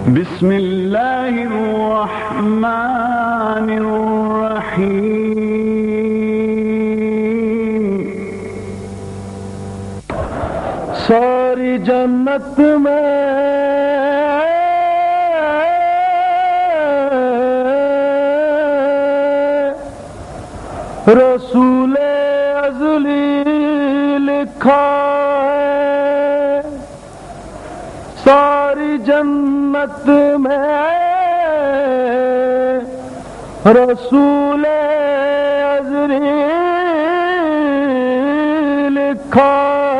بسم الله الرحمن الرحيم ساری جنت میں رسول ازلی لکھا ہے ساری جنت میں رسول ازلی لکھا ہے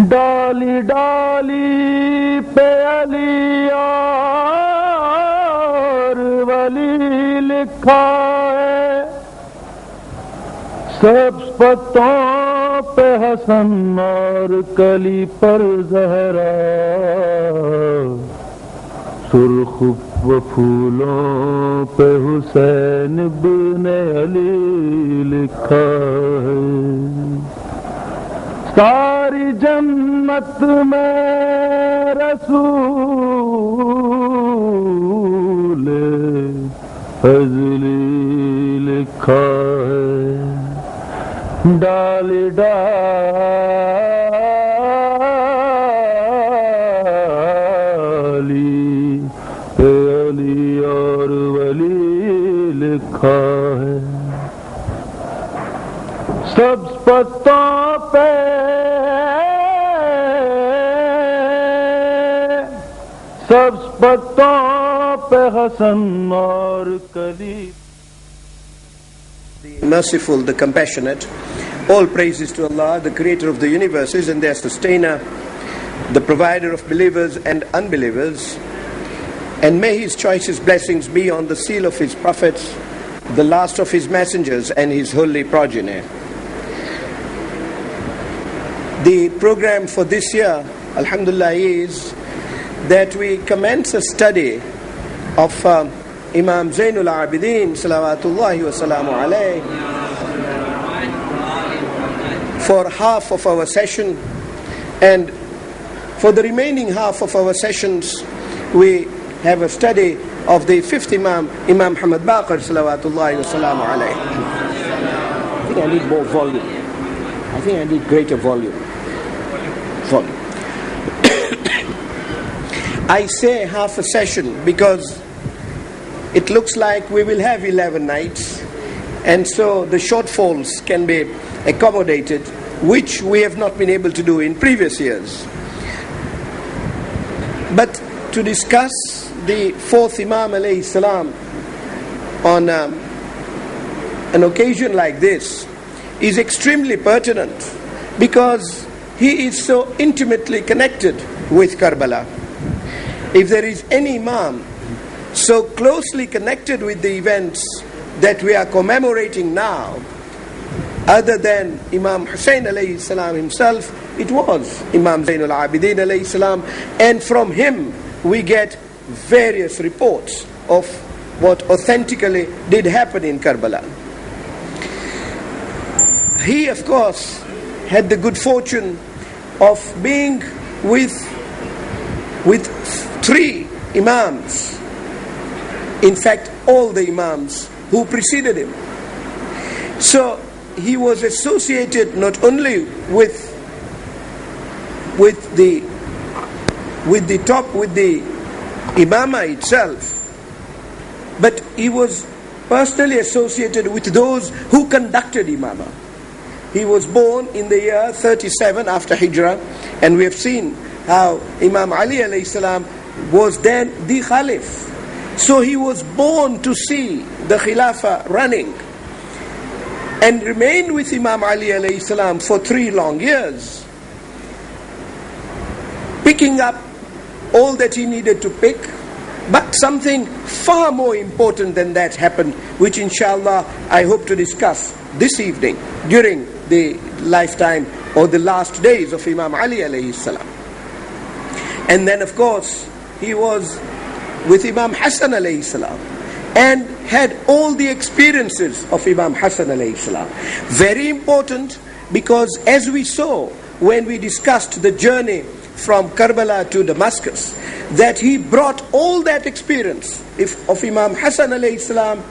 ڈالی ڈالی پہ علی اور ولی لکھا ہے سب پتوں پہ حسن اور کلی پر زہرا سرخ و پھولوں پہ حسین بن علی لکھا ہے ساری جنت میں رسول ازلی لکھا ہے ڈالی ڈالی پہ علی اور ولی لکھا ہے سب پتوں پہ سب پتوں پہ حسن اور کلی The merciful, the compassionate. All praises to Allah, the creator of the universes and their sustainer, the provider of believers and unbelievers. And may his choicest blessings be on the seal of his prophets, the last of his messengers and his holy progeny. The program for this year, alhamdulillah, is that we commence a study of Imam Zainul Abidin salawatullahi wa salamu alayhi for half of our session, and for the remaining half of our sessions we have a study of the fifth Imam, Imam Muhammad Baqir salawatullahi wa salamu alayhi. I think I need more volume. I think I need greater volume. I say half a session because it looks like we will have 11 nights, and so the shortfalls can be accommodated, which we have not been able to do in previous years. But to discuss the fourth Imam alayhi salam on an occasion like this is extremely pertinent, because he is so intimately connected with Karbala. If there is any Imam so closely connected with the events that we are commemorating now, other than Imam Hussain alayhi salam himself, it was Imam Zainul Abidin alayhi salam, and from him we get various reports of what authentically did happen in Karbala. He, of course, had the good fortune of being with three Imams. In fact, all the Imams who preceded him. So he was associated not only with the Imama itself, but he was personally associated with those who conducted Imama. He was born in the year 37 after Hijrah, and we have seen how Imam Ali alayhi salam was then the Khalif. So he was born to see the Khilafah running, and remained with Imam Ali alayhi salam for 3 long years, picking up all that he needed to pick. But something far more important than that happened, which inshallah I hope to discuss this evening during the lifetime or the last days of Imam Ali alayhi salam. And then of course he was with Imam Hassan alayhi salam, and had all the experiences of Imam Hassan alayhi salam. Very important, because as we saw when we discussed the journey from Karbala to Damascus, that he brought all that experience of Imam Hassan alayhi salam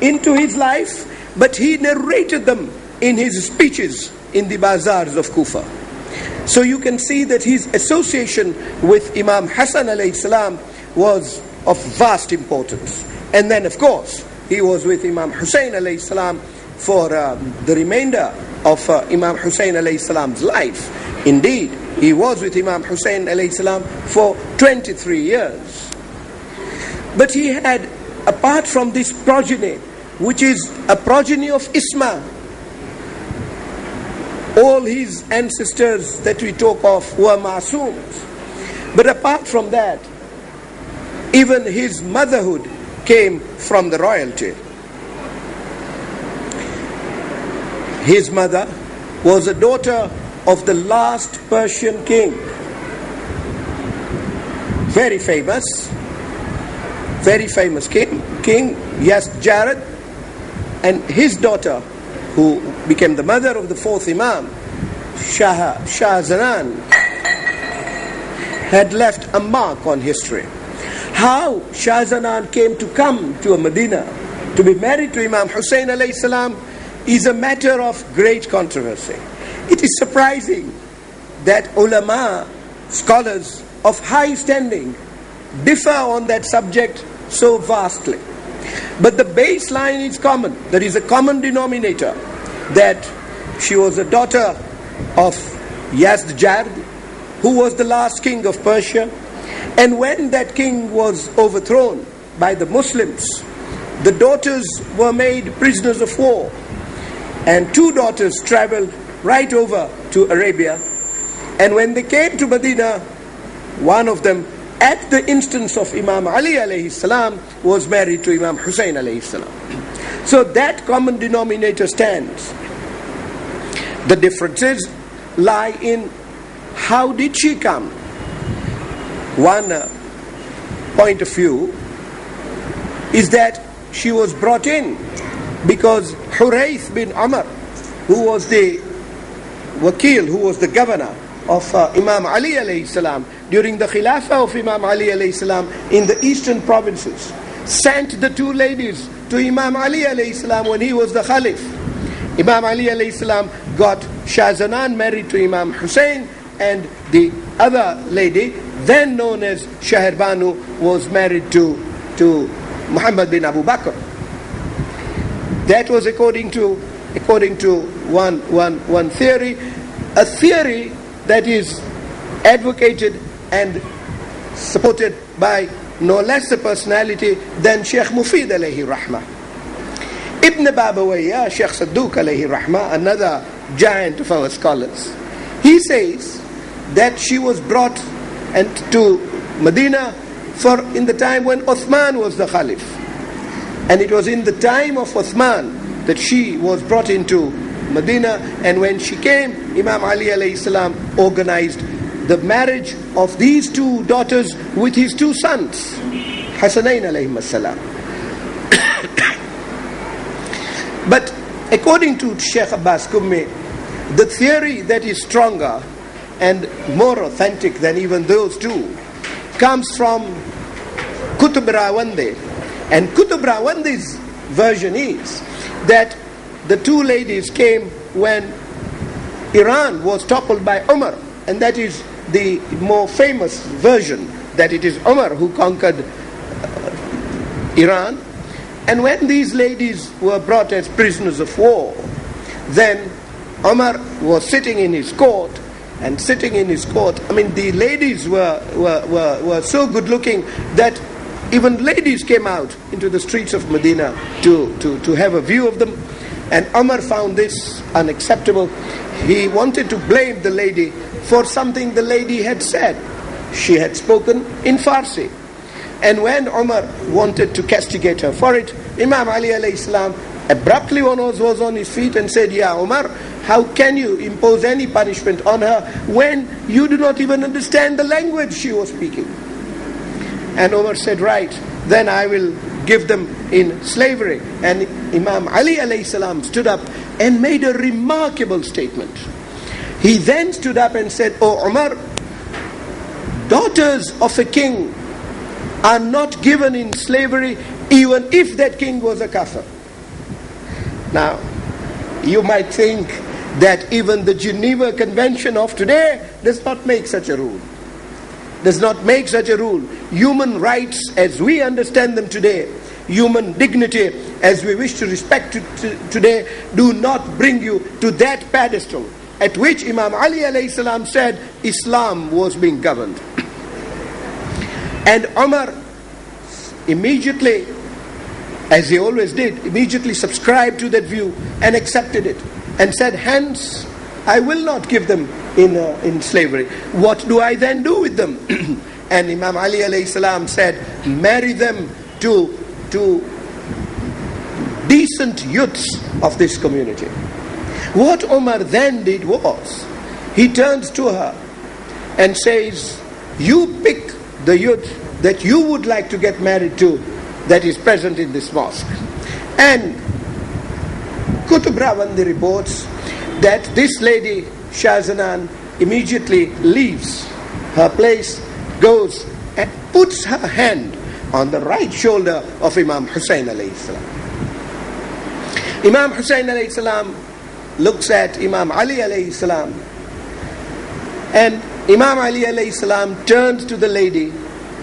into his life, but he narrated them in his speeches in the bazaars of Kufa. So you can see that his association with Imam Hassan alayhi salam was of vast importance. And then of course he was with Imam Hussein alayhi salam for the remainder of Imam Hussein alayhi salam's life. Indeed, he was with Imam Hussein alayhi salam for 23 years. But he had, apart from this progeny, which is a progeny of Isma, all his ancestors that we talk of were Masooms. But apart from that, even his motherhood came from the royalty. His mother was a daughter of the last Persian king, very famous king Yazdjarid, and his daughter, who became the mother of the fourth Imam, Shah Zanan, had left a mark on history. How Shah Zanan came to come to Medina to be married to Imam Hussein alayhi salam is a matter of great controversy. It is surprising that ulama, scholars of high standing, differ on that subject so vastly. But the baseline is common. There is a common denominator, that she was a daughter of Yazdjarid, who was the last king of Persia. And when that king was overthrown by the Muslims, the daughters were made prisoners of war. And two daughters traveled right over to Arabia. And when they came to Medina, one of them, at the instance of Imam Ali alayhi salam, was married to Imam Hussein alayhi salam. So that common denominator stands. The differences lie in how did she come. One point of view is that she was brought in because Hurayth bin Umar, who was the wakil, who was the governor of Imam Ali alayhi salam during the Khilafah of Imam Ali alayhi salam in the eastern provinces, sent the two ladies to Imam Ali alayhi salam when he was the Khalif. Imam Ali alayhi salam got Shah Zanan married to Imam Hussein, and the other lady, then known as Shahir Banu, was married to Muhammad bin Abu Bakr. That was according to one theory, a theory that is advocated and supported by no less a personality than Sheikh Mufid alayhi rahmah. Ibn Babawayya, Sheikh Sadduq alayhi rahmah, another giant of our scholars, he says that she was brought to Medina in the time when Uthman was the Khalif. And it was in the time of Uthman that she was brought into Medina, and when she came, Imam Ali alayhi salam organized the marriage of these two daughters with his two sons, Hassanain alayhim salam. But according to Sheikh Abbas Kummi, the theory that is stronger and more authentic than even those two comes from Qutb Rawandi. And Qutb Rawandi's version is that the two ladies came when Iran was toppled by Umar, and that is the more famous version, that it is Umar who conquered Iran. And when these ladies were brought as prisoners of war, then Umar was sitting in his court, I mean, the ladies were so good looking that even ladies came out into the streets of Medina to have a view of them. And Umar found this unacceptable. He wanted to blame the lady for something the lady had said. She had spoken in Farsi. And when Umar wanted to castigate her for it, Imam Ali alayhi salam abruptly was on his feet and said, "Ya Umar, how can you impose any punishment on her when you do not even understand the language she was speaking?" And Umar said, "Right, then I will give them in slavery." And Imam Ali alayhi salam stood up and made a remarkable statement. He then stood up and said, "Oh Umar, daughters of a king are not given in slavery even if that king was a kafir. Now, you might think that even the Geneva Convention of today does not make such a rule. Does not make such a rule. Human rights as we understand them today, human dignity as we wish to respect today, do not bring you to that pedestal at which Imam Ali alayhi salam said Islam was being governed. And Umar immediately, as he always did, immediately subscribed to that view and accepted it and said, hence I will not give them in slavery. What do I then do with them? And Imam Ali alayhi salam said, marry them to decent youths of this community. What Umar then did was, he turns to her and says, you pick the youth that you would like to get married to that is present in this mosque. And Qutb Rawandi reports that this lady, Shahzanan, immediately leaves her place, goes and puts her hand on the right shoulder of Imam Hussein alayhi salam. Imam Hussein alayhi salam looks at Imam Ali alayhi salam, and Imam Ali alayhi salam turns to the lady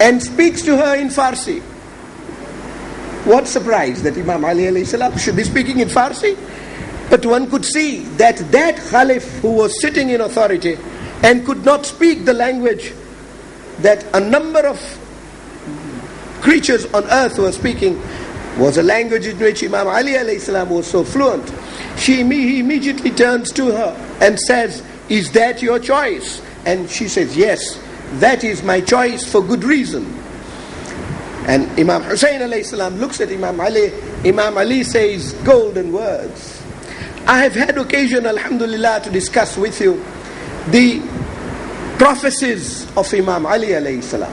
and speaks to her in Farsi. What surprise that Imam Ali alayhi salam should be speaking in Farsi? But one could see that Khalif who was sitting in authority and could not speak the language that a number of creatures on earth were speaking was a language in which Imam Ali alayhi salam was so fluent. He immediately turns to her and says, is that your choice? And she says, yes, that is my choice for good reason. And Imam Hussein alayhi salam looks at Imam Ali. Imam Ali says golden words. I have had occasion, alhamdulillah, to discuss with you the prophecies of Imam Ali alayhi salam.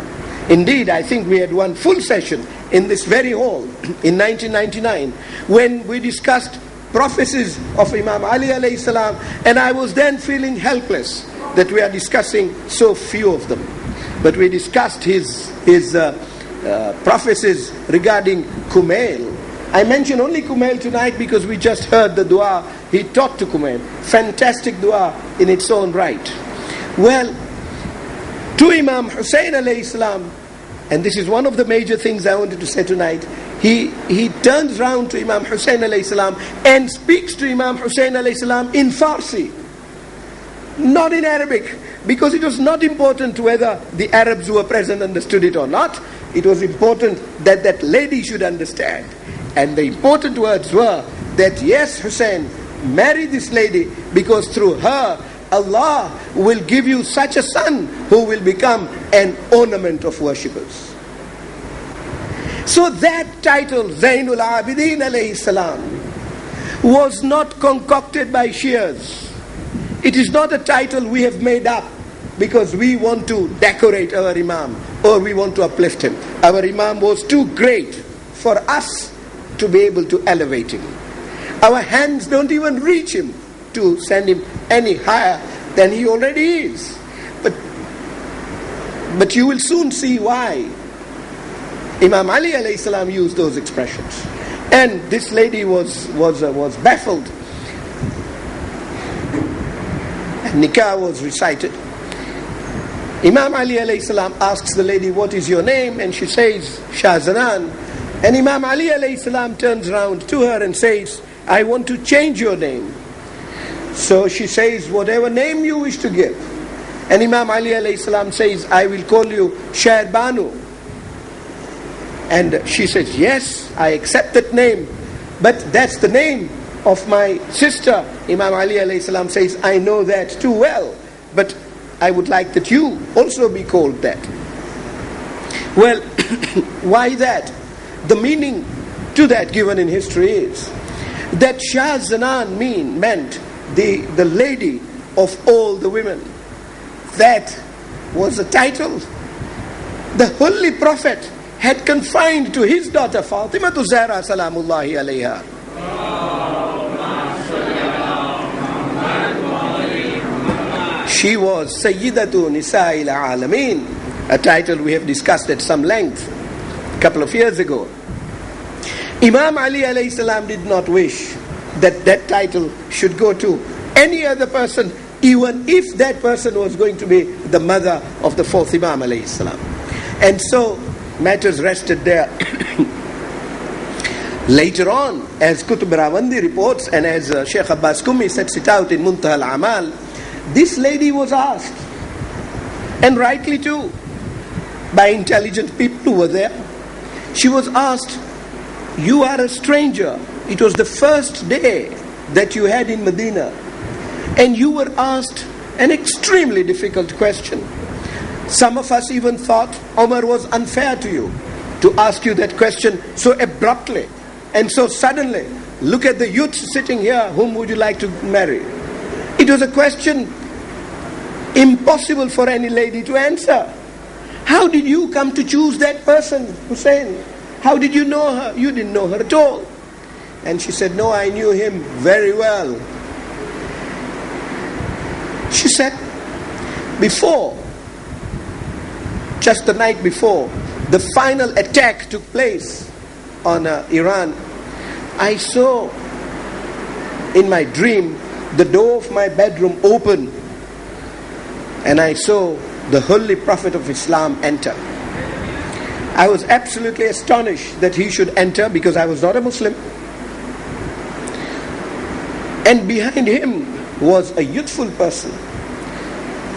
Indeed, I think we had one full session in this very hall in 1999 when we discussed prophecies of Imam Ali alayhi salam, and I was then feeling helpless that we are discussing so few of them. But we discussed his prophecies regarding Kumail. I mention only Kumail tonight because we just heard the dua he taught to Kumail. Fantastic dua in its own right. Well, to Imam Hussein alayhi salam, and this is one of the major things I wanted to say tonight, he turns round to Imam Hussein alayhi salam and speaks to Imam Hussein alayhi salam in Farsi, not in Arabic, because it was not important whether the Arabs who were present understood it or not. It was important that that lady should understand. And the important words were that, yes, Hussein, marry this lady because through her Allah will give you such a son who will become an ornament of worshippers. So that title, Zainul Abidin alayhi salam, was not concocted by Shias. It is not a title we have made up because we want to decorate our Imam or we want to uplift him. Our Imam was too great for us to be able to elevate him. Our hands don't even reach him to send him any higher than he already is. But you will soon see why Imam Ali alayhi salam used those expressions. And this lady was baffled. And nikah was recited. Imam Ali alayhi salam asks the lady, what is your name? And she says, Shahzanan. And Imam Ali alayhi salam turns around to her and says, I want to change your name. So she says, whatever name you wish to give. And Imam Ali alayhi salam says, I will call you Shair Banu. And she says, yes, I accept that name. But that's the name of my sister. Imam Ali alayhi salam says, I know that too well. But I would like that you also be called that. Well, why that? The meaning to that given in history is that Shah Zanan meant the lady of all the women. That was the title the Holy Prophet had confined to his daughter Fatima Zahra salamullahi alayha. She was Sayyidatu Nisa'il Alameen. a title we have discussed at some length a couple of years ago. Imam Ali alayhi salam did not wish that that title should go to any other person, even if that person was going to be the mother of the fourth Imam alayhi salam. And so matters rested there. Later on, as Qutb Rawandi reports, and as Sheikh Abbas Qumi sets it out in Muntaha al-Amal, this lady was asked, and rightly too, by intelligent people who were there. She was asked, you are a stranger. It was the first day that you had in Medina, and you were asked an extremely difficult question. Some of us even thought Omar was unfair to you to ask you that question so abruptly and so suddenly. Look at the youth sitting here, whom would you like to marry? It was a question impossible for any lady to answer. How did you come to choose that person, Hussein? How did you know her? You didn't know her at all. And she said, no, I knew him very well. She said, just the night before, the final attack took place on Iran, I saw in my dream the door of my bedroom open, and I saw the Holy Prophet of Islam enter. I was absolutely astonished that he should enter, because I was not a Muslim. And behind him was a youthful person.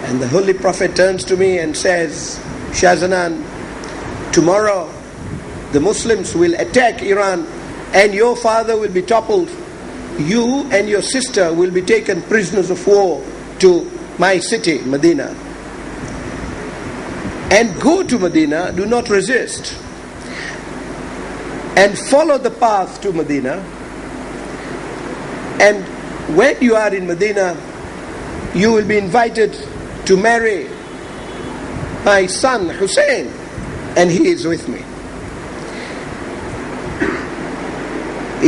And the Holy Prophet turns to me and says, Shahzanan, tomorrow the Muslims will attack Iran and your father will be toppled. You and your sister will be taken prisoners of war to my city, Medina. And go to Medina, do not resist. And follow the path to Medina. And when you are in Medina, you will be invited to marry my son Hussein, and he is with me.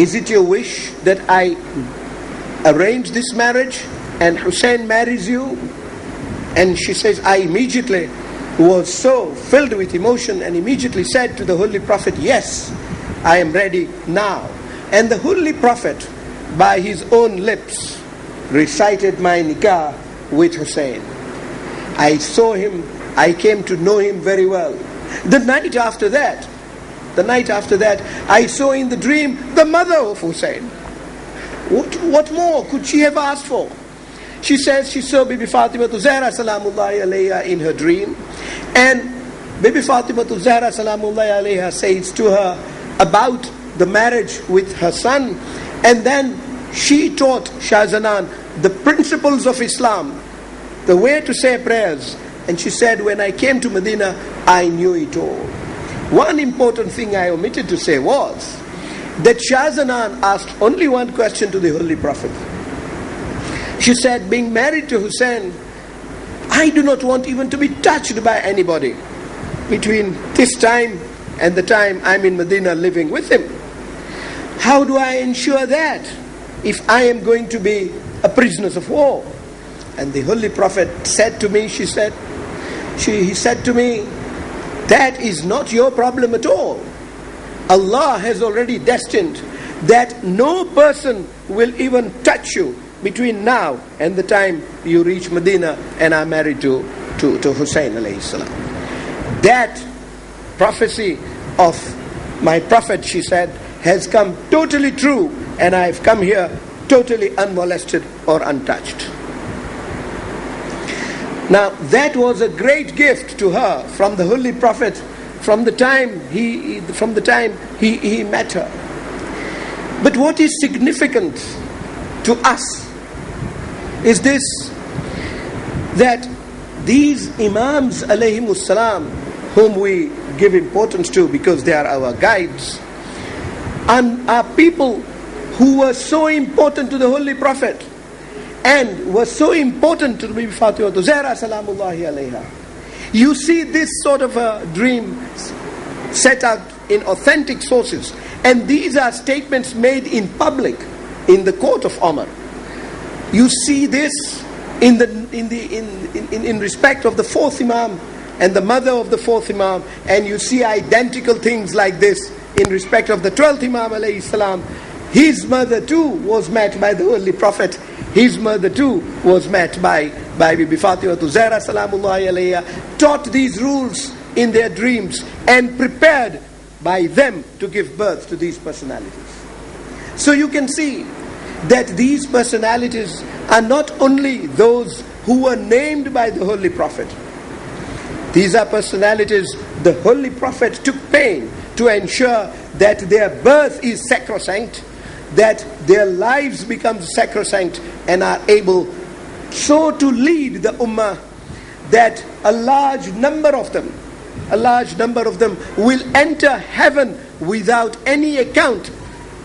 Is it your wish that I arrange this marriage and Hussein marries you? And she says, I immediately was so filled with emotion and immediately said to the Holy Prophet, yes, I am ready now. And the Holy Prophet, by his own lips, recited my nikah with Hussein. I saw him, I came to know him very well. The night after that, I saw in the dream the mother of Hussein. What more could she have asked for? She says she saw Bibi Fatima Zahra Salamullahi alayha in her dream, and Bibi Fatima Zahra Salamullahi alayha says to her about the marriage with her son, and then she taught Shahzanan the principles of Islam, the way to say prayers. And she said, when I came to Medina, I knew it all. One important thing I omitted to say was that Shahzanan asked only one question to the Holy Prophet. She said, being married to Hussein, I do not want even to be touched by anybody between this time and the time I'm in Medina living with him. How do I ensure that if I am going to be a prisoner of war? And the Holy Prophet said to me, he said to me, that is not your problem at all. Allah has already destined that no person will even touch you between now and the time you reach Medina and are married to Hussein alayhi salam. That prophecy of my Prophet, she said, has come totally true, and I have come here totally unmolested or untouched. Now that was a great gift to her from the Holy Prophet from the time he met her. But what is significant to us is this, that these Imams alayhimus salam, whom we give importance to because they are our guides, and are people who were so important to the Holy Prophet and were so important to Bibi Fatima Zahra Salamullahi alayha. You see this sort of a dream set out in authentic sources, and these are statements made in public in the court of Omar. You see this in respect of the fourth Imam and the mother of the fourth Imam, and you see identical things like this in respect of the 12th Imam alayhi salam. His mother too was met by the Holy Prophet. His mother too was met by Bibi Fatima Zahra salamullahi alayha, taught these rules in their dreams and prepared by them to give birth to these personalities. So you can see that these personalities are not only those who were named by the Holy Prophet. These are personalities the Holy Prophet took pain to ensure that their birth is sacrosanct, that their lives become sacrosanct and are able so to lead the ummah that a large number of them will enter heaven without any account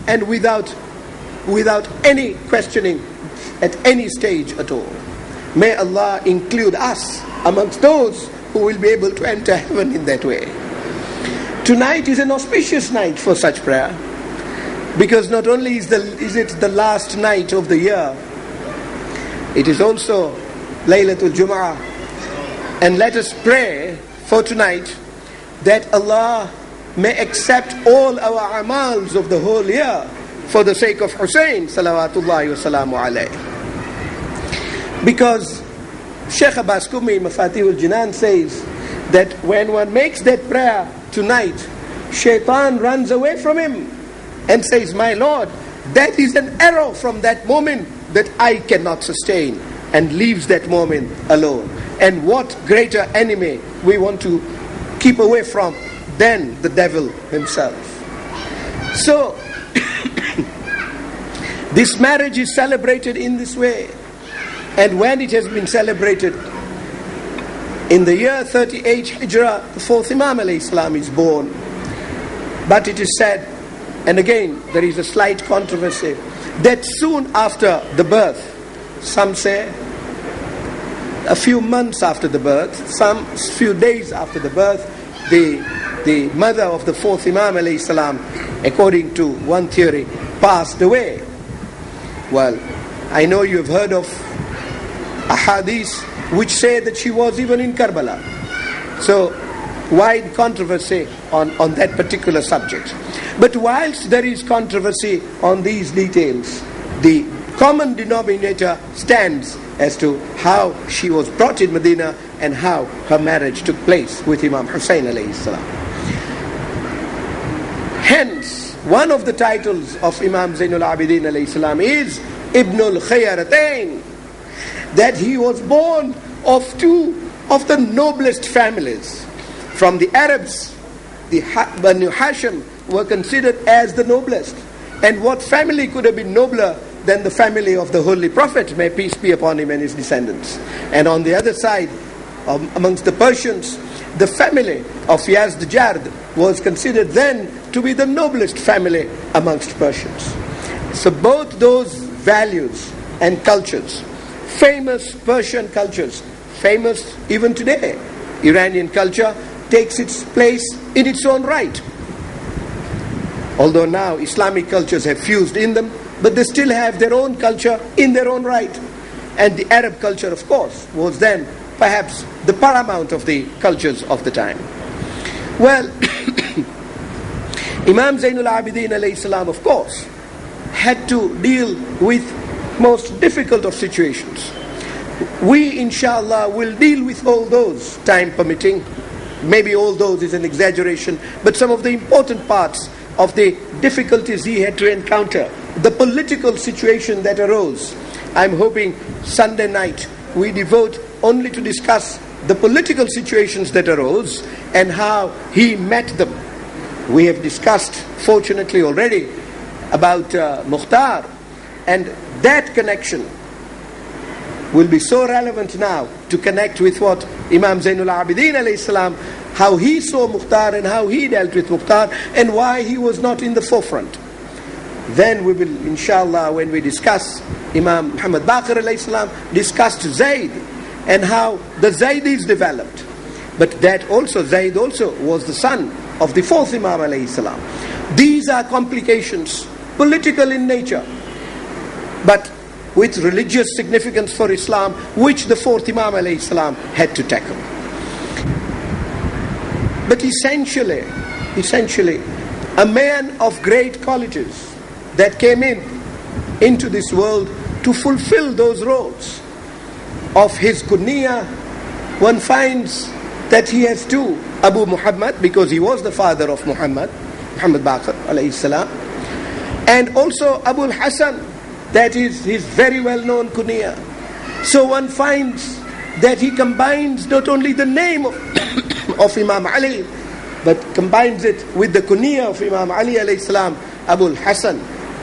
and without any questioning at any stage at all. May Allah include us amongst those who will be able to enter heaven in that way. Tonight is an auspicious night for such prayer, because not only is it the last night of the year, it is also Laylatul Jum'ah. And let us pray for tonight that Allah may accept all our amals of the whole year for the sake of Hussein salawatullahi wa salamu alayhi. Because Sheikh Abbas Qumi Mafatihul Jinan says that when one makes that prayer tonight, shaitan runs away from him and says, my Lord, that is an arrow from that moment that I cannot sustain, and leaves that moment alone. And what greater enemy we want to keep away from than the devil himself. So this marriage is celebrated in this way. And when it has been celebrated in the year 38 Hijrah, the fourth Imam alayhi salam is born. But it is said, and again there is a slight controversy, that soon after the birth, some say a few months after the birth, some few days after the birth, the mother of the fourth Imam alayhi salam, according to one theory, passed away. Well, I know you have heard of ahadith which say that she was even in Karbala. So wide controversy on that particular subject. But whilst there is controversy on these details, the common denominator stands as to how she was brought in Medina and how her marriage took place with Imam Hussein alayhi salam. Hence, one of the titles of Imam Zainul Abidin alayhi salam is Ibnul Khayaratain, that he was born of two of the noblest families. From the Arabs, the Banu Hashim were considered as the noblest. And what family could have been nobler than the family of the Holy Prophet, may peace be upon him and his descendants. And on the other side, amongst the Persians, the family of Yazd Jard was considered then to be the noblest family amongst Persians. So both those values and cultures, famous Persian cultures, famous even today, Iranian culture takes its place in its own right. Although now Islamic cultures have fused in them, but they still have their own culture in their own right. And the Arab culture, of course, was then perhaps the paramount of the cultures of the time. Well, Imam Zainul Abidin alayhi salam, of course, had to deal with most difficult of situations. We, inshallah, will deal with all those, time permitting. Maybe all those is an exaggeration, but some of the important parts of the difficulties he had to encounter, the political situation that arose. I'm hoping Sunday night we devote only to discuss the political situations that arose and how he met them. We have discussed, fortunately already, about Mukhtar, and that connection will be so relevant now to connect with what Imam Zainul Abidin alayhi salam, how he saw Mukhtar and how he dealt with Mukhtar and why he was not in the forefront. Then we will, inshallah, when we discuss Imam Muhammad Baqir alayhi salam, discussed Zayd and how the Zaydis developed. But that also, Zayd also was the son of the fourth Imam alayhi salam. These are complications, political in nature, but with religious significance for Islam, which the fourth Imam alayhi salam had to tackle. But essentially, a man of great qualities that came into this world to fulfill those roles. Of his kunya, one finds that he has two, Abu Muhammad, because he was the father of Muhammad Baqir alayhi salam, and also Abu Hassan, that is his very well-known kunya. So one finds that he combines not only the name of Imam Ali, but combines it with the kunya of Imam Ali alayhi salam, Abu Hassan,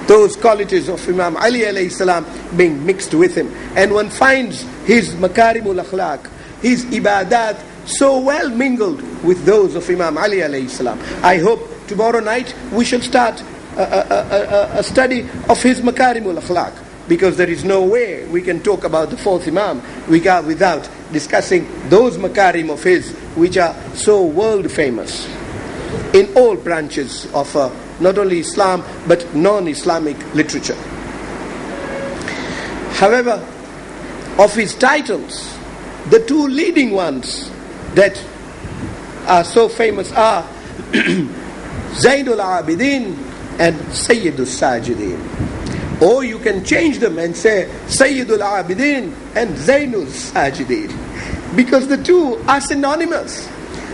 those qualities of Imam Ali alayhi salam being mixed with him. And one finds his makarimul akhlaq, his ibadat, so well mingled with those of Imam Ali alayhi salam. I hope tomorrow night we shall start a study of his makarimul akhlaq, because there is no way we can talk about the fourth Imam without discussing those makarim of his which are so world famous in all branches of not only Islam but non-Islamic literature. However, of his titles, the two leading ones that are so famous are Zainul Abidin and Sayyidul Sajidin. Or you can change them and say Sayyidul Abidin and Zainul Sajidin, because the two are synonymous.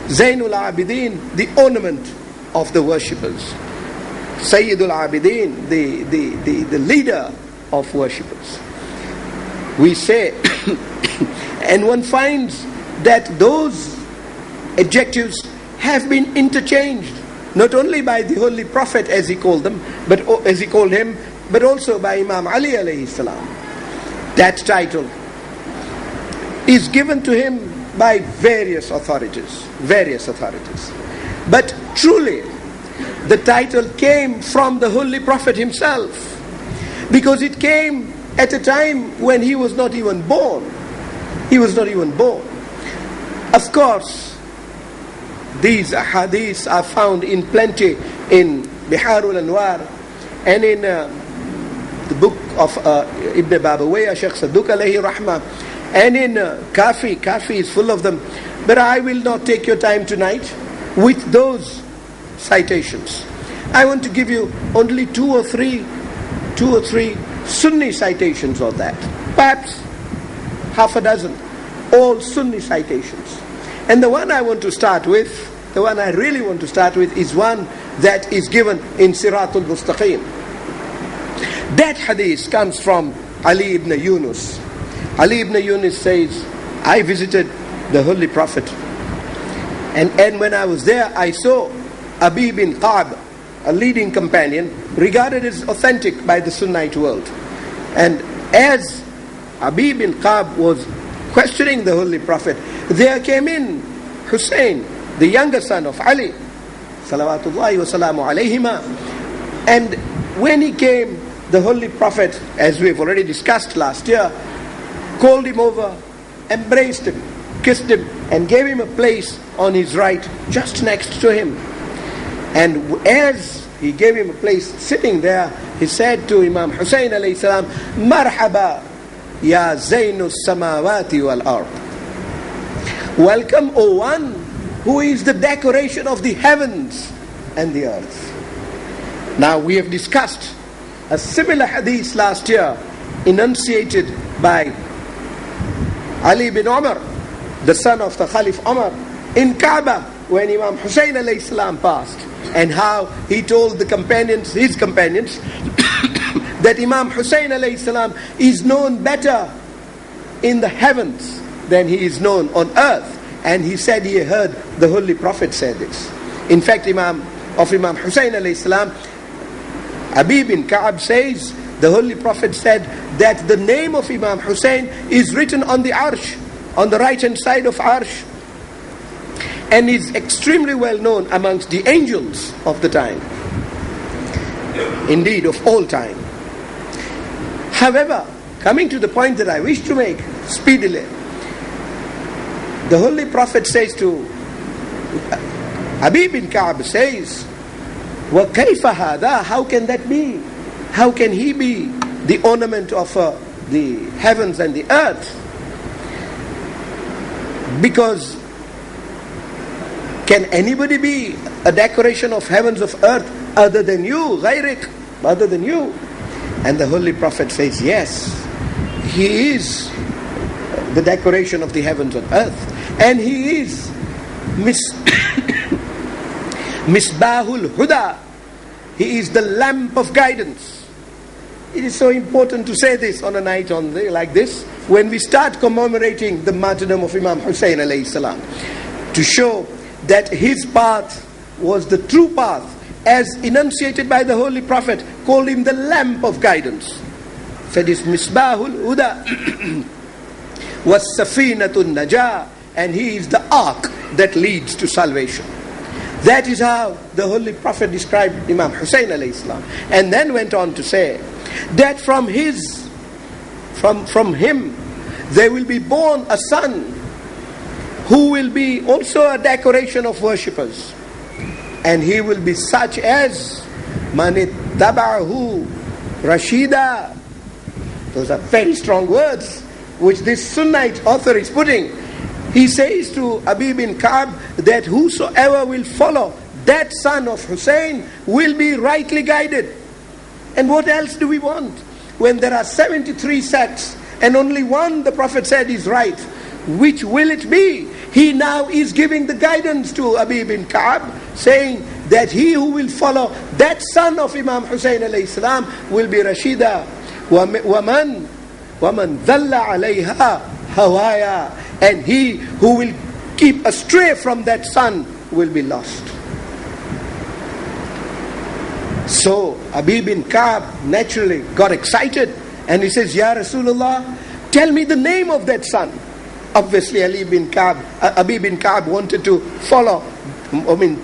Zainul Abidin, the ornament of the worshippers. Sayyidul Abidin, the leader of worshippers. We say, and one finds that those adjectives have been interchanged, not only by the Holy Prophet as he called them, but as he called him, but also by Imam Ali alayhi salam. That title is given to him by various authorities. But truly, the title came from the Holy Prophet himself, because it came at a time when he was not even born. Of course, these ahadith are found in plenty in Biharul Anwar and in the book of Ibn Babawayh, Shaykh Sadduq alayhi rahmah, and in Kafi. Kafi is full of them. But I will not take your time tonight with those citations. I want to give you only two or three Sunni citations of that. Perhaps half a dozen. All Sunni citations. And the one I really want to start with is one that is given in Siratul Mustaqim. That hadith comes from Ali ibn Yunus. Ali ibn Yunus says, I visited the Holy Prophet, and when I was there, I saw Abi bin Qa'b, a leading companion, regarded as authentic by the Sunnite world. And as Abi bin Qa'b was questioning the Holy Prophet, there came in Hussein, the younger son of Ali, salawatullahi wa salamu alayhima. And when he came, the Holy Prophet, as we've already discussed last year, called him over, embraced him, kissed him, and gave him a place on his right, just next to him. And as he gave him a place sitting there, he said to Imam Hussein alayhi salam, Marhaba ya Zainus samawati wal ard. Welcome, O one who is the decoration of the heavens and the earth. Now we have discussed a similar hadith last year, enunciated by Ali bin Umar, the son of the Khalif Umar, in Kaaba, when Imam Hussein alayhi salam passed, and how he told his companions, that Imam Hussein alayhi salam is known better in the heavens than he is known on earth. And he said he heard the Holy Prophet say this. In fact, Imam Hussein alayhi salam, Abi bin Ka'ab says, the Holy Prophet said that the name of Imam Hussein is written on the Arsh, on the right hand side of Arsh, and is extremely well known amongst the angels of the time, indeed of all time. However, coming to the point that I wish to make speedily, the Holy Prophet says to Abi bin Ka'ab, says, وَكَيْفَ هَذَا? How can that be? How can he be the ornament of the heavens and the earth? Because Can anybody be a decoration of heavens of earth other than you, غيرك, other than you? And the Holy Prophet says, yes, he is the decoration of the heavens and earth. And he is Misbahul Huda. He is the lamp of guidance. It is so important to say this on a night like this, when we start commemorating the martyrdom of Imam Hussein alayhi salam, to show that his path was the true path, as enunciated by the Holy Prophet, called him the lamp of guidance. Said is Misbahul Huda was Safinatun Najah, and he is the ark that leads to salvation. That is how the Holy Prophet described Imam Hussein alayhi salam, and then went on to say that from him there will be born a son who will be also a decoration of worshippers, and he will be such as manit taba'ahu rashida. Those are very strong words which this Sunnite author is putting. He says to Abi bin Ka'b that whosoever will follow that son of Hussein will be rightly guided. And what else do we want? When there are 73 sects and only one, the Prophet said, is right, which will it be? He now is giving the guidance to Abi bin Ka'b, saying that he who will follow that son of Imam Hussein alayhi salam will be Rashida. وَمَنْ ذَلَّ عَلَيْهَا هَوَايَا, and he who will keep astray from that son will be lost. So Abi bin Ka'b naturally got excited, and he says, Ya Rasulullah, tell me the name of that son. Obviously Abi bin Ka'b wanted to follow, wanted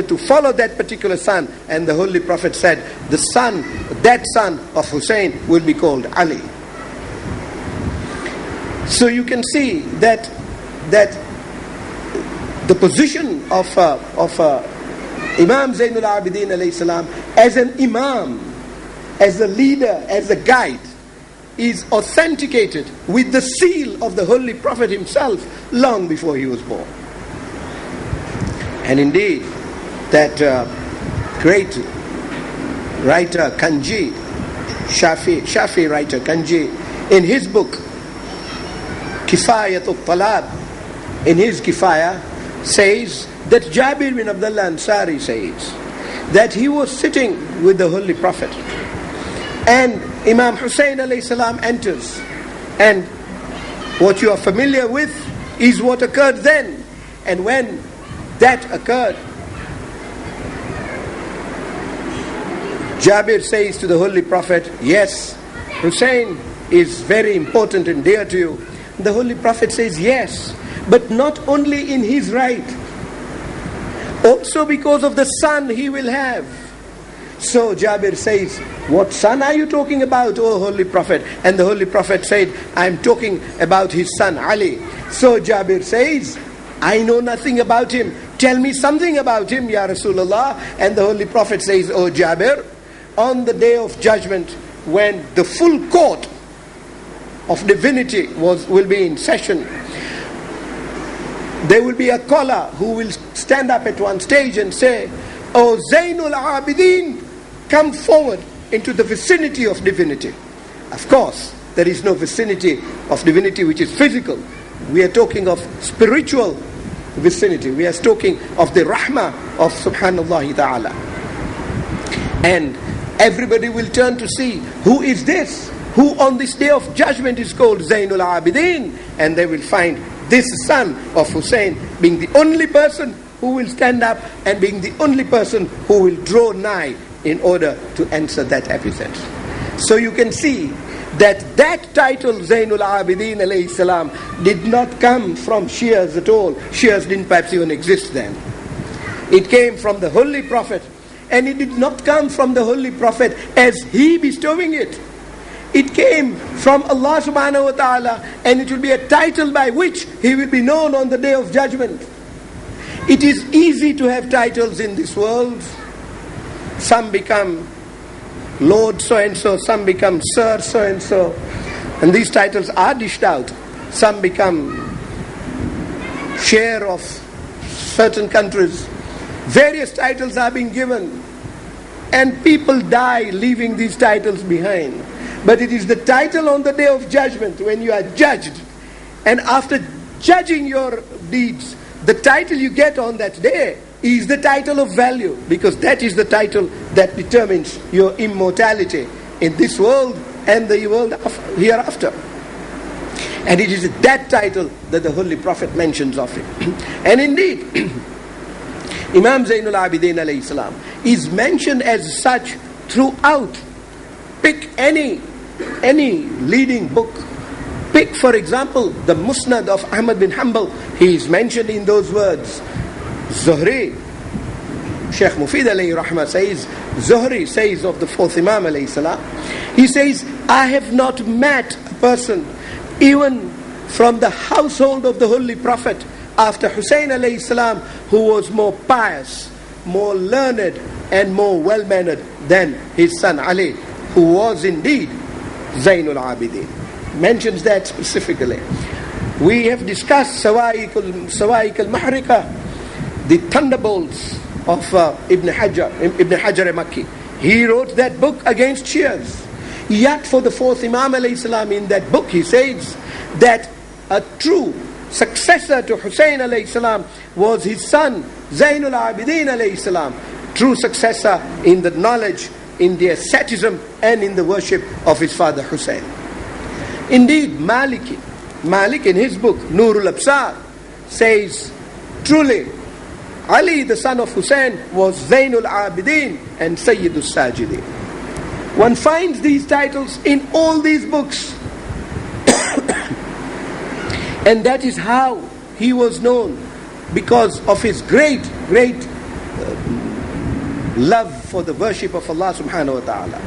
to follow that particular son, and the Holy Prophet said, that son of Hussein will be called Ali. So you can see that the position of Imam Zainul Abidin alayhi salam as an imam, as a leader, as a guide, is authenticated with the seal of the Holy Prophet himself long before he was born. And indeed, that great writer Kanji, Shafi writer Kanji, in his book Kifayatul Talab, in his Kifaya, says that Jabir bin Abdullah Ansari says that he was sitting with the Holy Prophet, and Imam Hussein alayhi salam enters, and what you are familiar with is what occurred then. And when that occurred, Jabir says to the Holy Prophet, yes, Hussein is very important and dear to you. The Holy Prophet says, yes, but not only in his right, also because of the son he will have. So Jabir says, what son are you talking about, O Holy Prophet? And the Holy Prophet said, I am talking about his son Ali. So Jabir says, I know nothing about him. Tell me something about him, Ya Rasulullah. And the Holy Prophet says, O Jabir, on the day of judgment, when the full court of divinity will be in session, there will be a caller who will stand up at one stage and say, O Zainul Abidin, come forward into the vicinity of divinity. Of course, there is no vicinity of divinity which is physical. We are talking of spiritual vicinity. We are talking of the rahmah of Subhanallah Ta'ala. And everybody will turn to see, who is this? Who on this day of judgment is called Zainul Abidin? And they will find this son of Hussein being the only person who will stand up, and being the only person who will draw nigh in order to answer that epithet. So you can see that title, Zainul Abidin alayhi salam, did not come from Shias at all. Shias didn't perhaps even exist then. It came from the Holy Prophet, and it did not come from the Holy Prophet as he bestowing it. It came from Allah subhanahu wa ta'ala, and it will be a title by which he will be known on the day of judgment. It is easy to have titles in this world. Some become Lord so-and-so, some become Sir so-and-so, and these titles are dished out. Some become chair of certain countries. Various titles are being given, and people die leaving these titles behind. But it is the title on the day of judgment, when you are judged, and after judging your deeds, the title you get on that day is the title of value, because that is the title that determines your immortality in this world and the world hereafter. And it is that title that the Holy Prophet mentions of it. And indeed, Imam Zainul Abidin alayhi salam is mentioned as such throughout. Pick any leading book. Pick, for example, the Musnad of Ahmad bin Hanbal. He is mentioned in those words. Zuhri, Shaykh Mufid alayhi rahmah says, Zuhri says of the fourth Imam alayhi salam, he says, I have not met a person, even from the household of the Holy Prophet, after Hussein alayhi salam, who was more pious, more learned, and more well-mannered than his son Ali, who was indeed Zainul Abidin. Mentions that specifically. We have discussed Sawa'iq al-Mahrika, the thunderbolts of Ibn Hajar Makki. He wrote that book against Shias. Yet for the fourth Imam alayhi salam, in that book he says that a true successor to Hussein alayhi salam was his son Zainul Abidin alayhi salam, true successor in the knowledge, in the asceticism, and in the worship of his father Hussein. Indeed, Malik in his book Nurul Absar says, truly Ali, the son of Hussein, was Zainul Abidin and Sayyidul Sajidin. One finds these titles in all these books. And that is how he was known, because of his great love for the worship of Allah subhanahu wa ta'ala.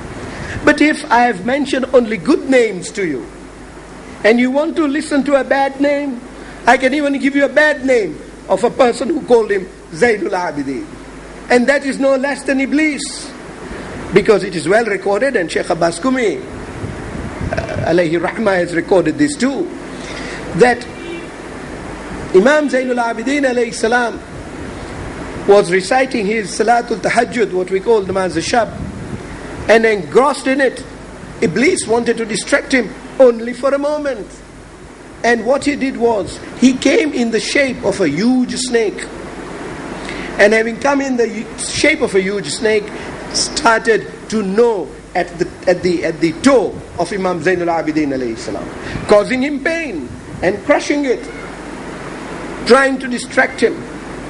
But if I have mentioned only good names to you, and you want to listen to a bad name, I can even give you a bad name of a person who called him Zainul Abidin. And that is no less than Iblis. Because it is well recorded, and Shaykh Abbas Kumi alayhi rahmah has recorded this too, that Imam Zainul Abidin alayhi salam was reciting his Salatul Tahajjud, what we call Namaz al-Shab, and engrossed in it. Iblis wanted to distract him only for a moment. And what he did was, he came in the shape of a huge snake. And having come in the shape of a huge snake, started to gnaw at the toe of Imam Zainul Abidin alayhi salam, causing him pain and crushing it, trying to distract him.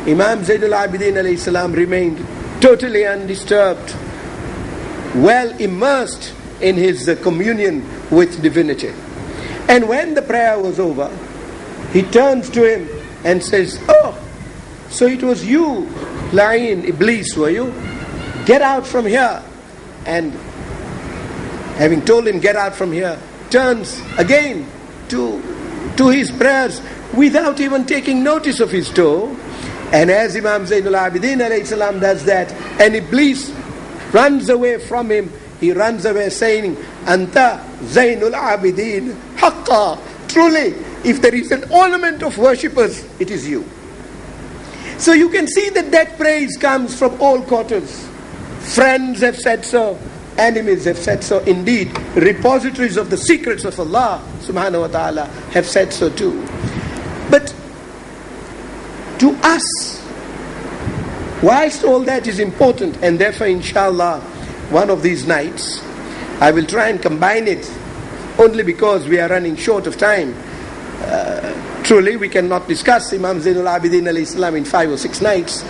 Imam Zainul Abidin alayhi salam remained totally undisturbed, well immersed in his communion with divinity. And when the prayer was over, he turns to him and says, oh, so it was you, La'in, Iblis, were you? Get out from here. And having told him, get out from here, turns again to his prayers without even taking notice of his toe. And as Imam Zainul Abidin alayhi salam does that, and Iblis runs away from him, he runs away saying, Anta Zainul Abidin Haqqa. Truly, if there is an ornament of worshippers, it is you. So you can see that praise comes from all quarters. Friends have said so, enemies have said so. Indeed, repositories of the secrets of Allah subhanahu wa ta'ala have said so too. But to us, whilst all that is important, and therefore inshallah one of these nights I will try and combine it, only because we are running short of time. Truly we cannot discuss Imam Zainul Abidin alayhi salam in 5 or 6 nights.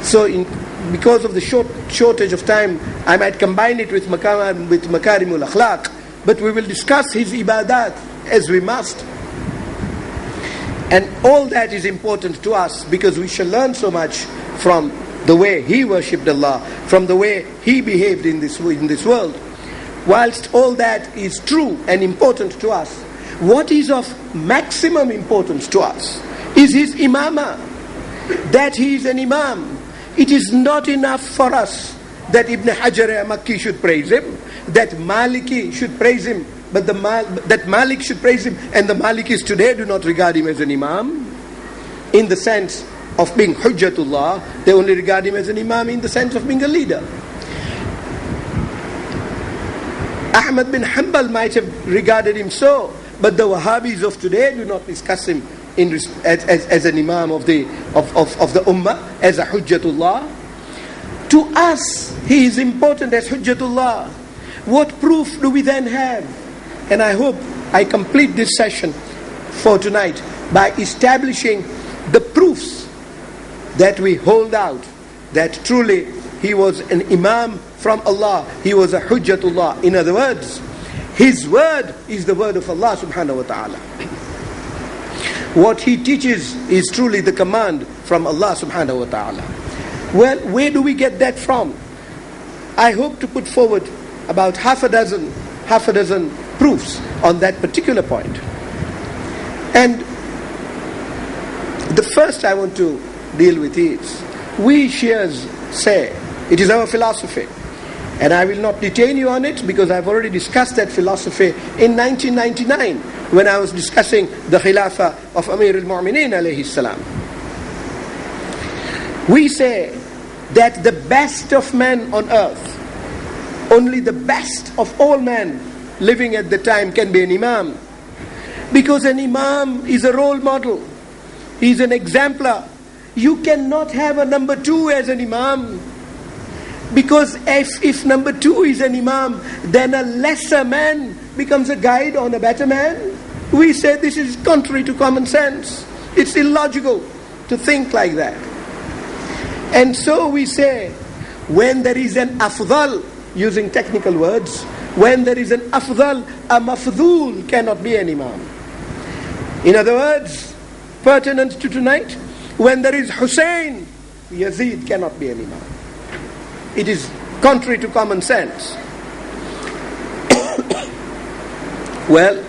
So because of the shortage of time, I might combine it with Makarimul Akhlaq, but we will discuss his ibadat as we must. And all that is important to us, because we shall learn so much from the way he worshipped Allah, from the way he behaved in this world. Whilst all that is true and important to us, what is of maximum importance to us is his imamah, that he is an imam. It is not enough for us that Ibn Hajar Makki should praise him, that Maliki should praise him, but that Malik should praise him, and the Malikis today do not regard him as an imam. in the sense of being Hujjatullah. They only regard him as an Imam in the sense of being a leader. Ahmad bin Hanbal might have regarded him so, but the Wahhabis of today do not discuss him as an Imam of the Ummah, as a Hujjatullah. To us, he is important as Hujjatullah. What proof do we then have? And I hope I complete this session for tonight by establishing the proofs that we hold out that truly he was an Imam from Allah. He was a Hujjatullah. In other words, his word is the word of Allah subhanahu wa ta'ala. What he teaches is truly the command from Allah subhanahu wa ta'ala. Well, where do we get that from? I hope to put forward about half a dozen proofs on that particular point. And the first I want to deal with is, we Shias say, it is our philosophy, and I will not detain you on it because I've already discussed that philosophy in 1999 when I was discussing the Khilafah of Amir al-Mu'mineen alayhi salam. We say that the best of men on earth, only the best of all men living at the time can be an Imam, because an Imam is a role model. He is an exemplar. You cannot have a number two as an Imam, because if number two is an Imam, then a lesser man becomes a guide on a better man. We say this is contrary to common sense. It's illogical to think like that. And so we say, when there is an afdal, using technical words, when there is an afdal, a mafdul cannot be an Imam. In other words, pertinent to tonight, when there is Hussein, Yazid cannot be an Imam. It is contrary to common sense. Well,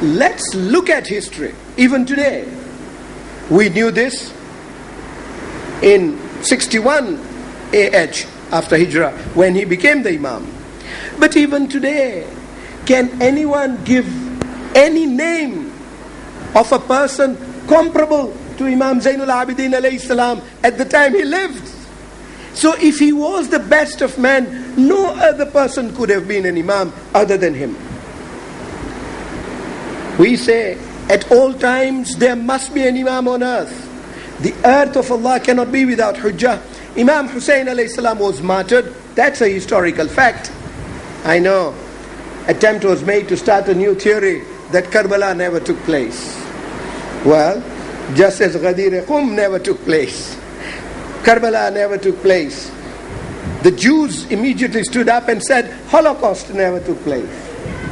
let's look at history. Even today, we knew this in 61 AH after Hijrah, when he became the Imam. But even today, can anyone give any name of a person comparable to Imam Zainul Abidin alayhi salam at the time he lived? So if he was the best of men, no other person could have been an Imam other than him. We say, at all times there must be an Imam on earth. The earth of Allah cannot be without Hujjah. Imam Hussein alayhi salam was martyred. That's a historical fact. I know, attempt was made to start a new theory that Karbala never took place. Well, just as Ghadir Qum never took place, Karbala never took place. The Jews immediately stood up and said Holocaust never took place,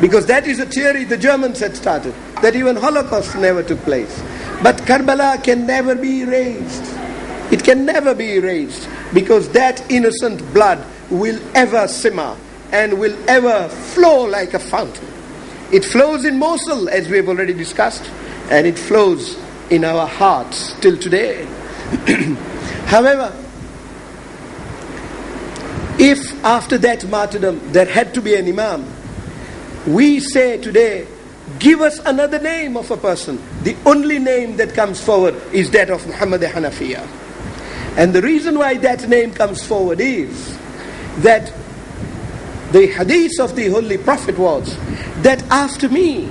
because that is a theory the Germans had started, that even Holocaust never took place. But Karbala can never be erased. It can never be erased, because that innocent blood will ever simmer and will ever flow like a fountain. It flows in Mosul, as we have already discussed, and it flows in our hearts till today. However, if after that martyrdom there had to be an Imam, we say today, give us another name of a person. The only name that comes forward is that of Muhammad Hanafiya. And the reason why that name comes forward is that the hadith of the Holy Prophet was that after me,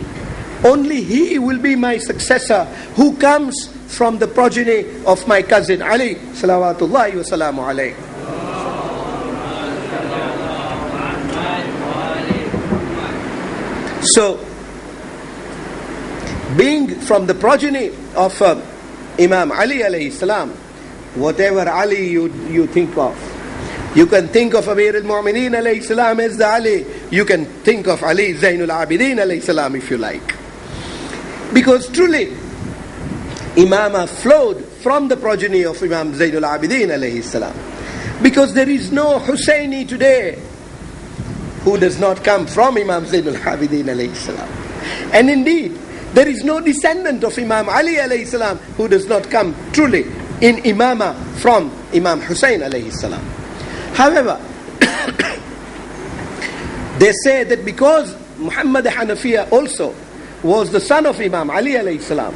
only he will be my successor who comes from the progeny of my cousin Ali, salawatullahi wa salamu alayhi. So, being from the progeny of Imam Ali alayhi salam, whatever Ali you think of, you can think of Amir al-Mu'mineen alayhi salam as the Ali. You can think of Ali Zainul Abidin alayhi salam if you like. Because truly, Imamah flowed from the progeny of Imam Zainul Abidin alayhi salam. Because there is no Husseini today who does not come from Imam Zainul Abidin alayhi salam. And indeed, there is no descendant of Imam Ali alayhi salam who does not come truly in Imamah from Imam Hussein alayhi salam. However, they say that because Muhammad Hanafiya also was the son of Imam Ali alayhi salam,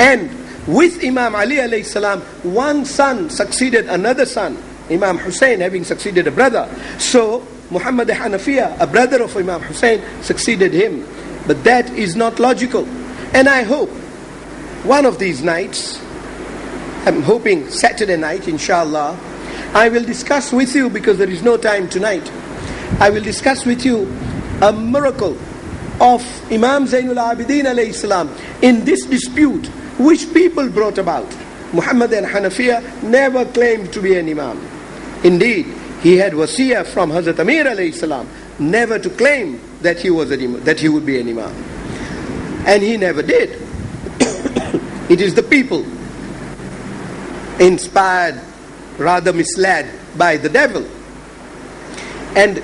and with Imam Ali alayhi salam, one son succeeded another son, Imam Hussein having succeeded a brother. So Muhammad Hanafiya, a brother of Imam Hussein, succeeded him. But that is not logical. And I hope one of these nights, I'm hoping Saturday night, inshallah, I will discuss with you, because there is no time tonight, I will discuss with you a miracle of Imam Zainul Abidin alayhi salam in this dispute which people brought about. Muhammad and Hanafiya never claimed to be an Imam. Indeed, he had wasiyah from Hazrat Amir alayhi salam never to claim that he was that he would be an Imam. And he never did. It is the people, inspired, rather misled by the devil. And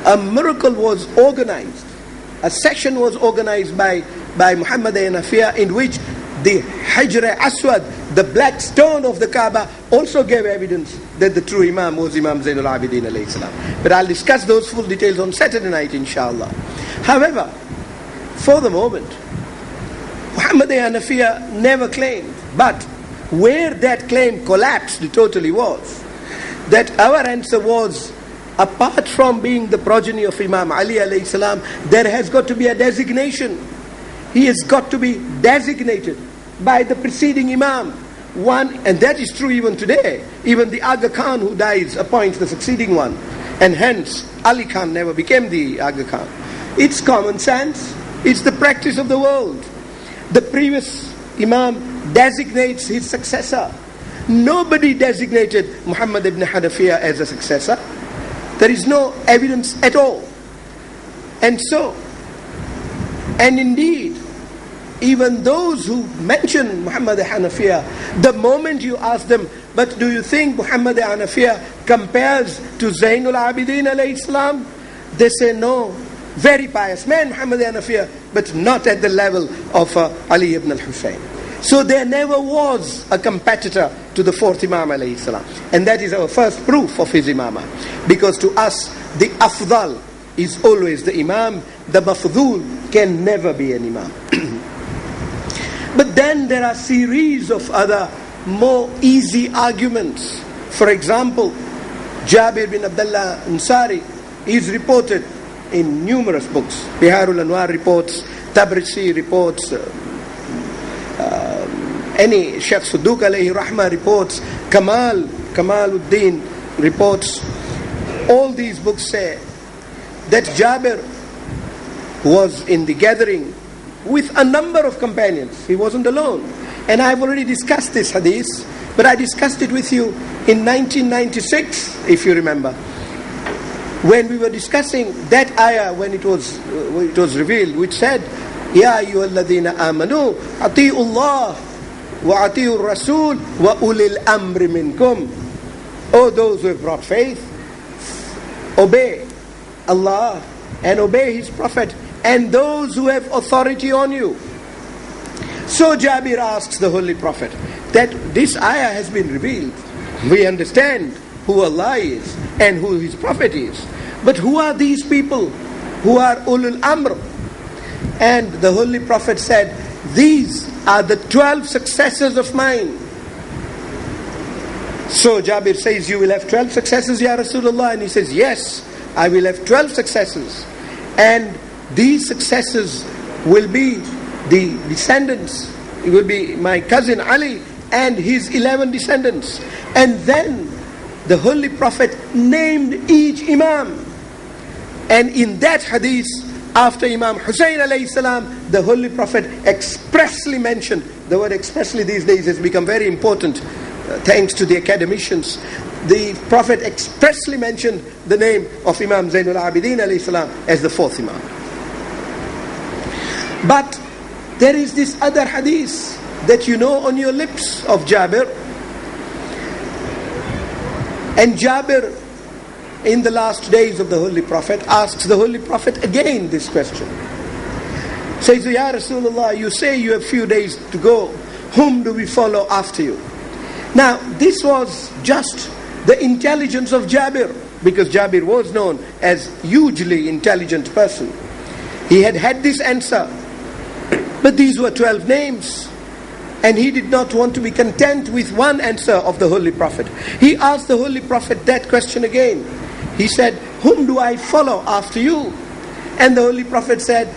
a miracle was organized. A session was organized by Muhammad Hanafiya, in which the Hajr Aswad, the black stone of the Kaaba, also gave evidence that the true Imam was Imam Zainul Abidin alayhi salam. But I'll discuss those full details on Saturday night, inshallah. However, for the moment, Muhammad Hanafiya never claimed, but where that claim collapsed totally was that our answer was, apart from being the progeny of Imam Ali alayhi salam, there has got to be a designation. He has got to be designated by the preceding Imam. One, and that is true even today. Even the Aga Khan who dies appoints the succeeding one. And hence, Ali Khan never became the Aga Khan. It's common sense. It's the practice of the world. The previous Imam designates his successor. Nobody designated Muhammad ibn Hanafiya as a successor. There is no evidence at all. And so, and indeed, even those who mention Muhammad Hanafiya, the moment you ask them, but do you think Muhammad Hanafiya compares to Zainul Abidin alayhi salam? They say no. Very pious man, Muhammad Hanafiya, but not at the level of Ali ibn al-Hussein. So there never was a competitor to the fourth Imam alayhi salam. And that is our first proof of his imamah. Because to us, the afdal is always the Imam. The mafdul can never be an Imam. But then there are series of other more easy arguments. For example, Jabir bin Abdullah Ansari is reported in numerous books. Biharul Anwar reports, Tabrisi reports, any Sheikh Sudduk alayhi rahmah reports, Kamaluddin reports. All these books say that Jabir was in the gathering with a number of companions. He wasn't alone. And I've already discussed this hadith, but I discussed it with you in 1996, if you remember, when we were discussing that ayah when it was revealed, which said, Ya ayyuhalladhina amanu ati'u Allah wa ati'u Rasul wa ulil amri minkum. O those who have brought faith, obey Allah and obey His Prophet and those who have authority on you. So Jabir asks the Holy Prophet that this ayah has been revealed. We understand who Allah is and who His Prophet is. But who are these people who are ulul amr? And the Holy Prophet said, these are the 12 successors of mine. So Jabir says, you will have 12 successors, Ya Rasulullah? And he says, yes, I will have 12 successors. And these successors will be the descendants. It will be my cousin Ali and his 11 descendants. And then the Holy Prophet named each Imam. And in that hadith, after Imam Hussein alayhi salam, the Holy Prophet expressly mentioned, the word expressly these days has become very important, thanks to the academicians. The Prophet expressly mentioned the name of Imam Zainul Abidin alayhi salam as the fourth Imam. But there is this other hadith that you know on your lips of Jabir. And Jabir, in the last days of the Holy Prophet, asks the Holy Prophet again this question. Says, Ya Rasulullah, you say you have few days to go. Whom do we follow after you? Now, this was just the intelligence of Jabir, because Jabir was known as hugely intelligent person. He had this answer. But these were 12 names. And he did not want to be content with one answer of the Holy Prophet. He asked the Holy Prophet that question again. He said, whom do I follow after you? And the Holy Prophet said,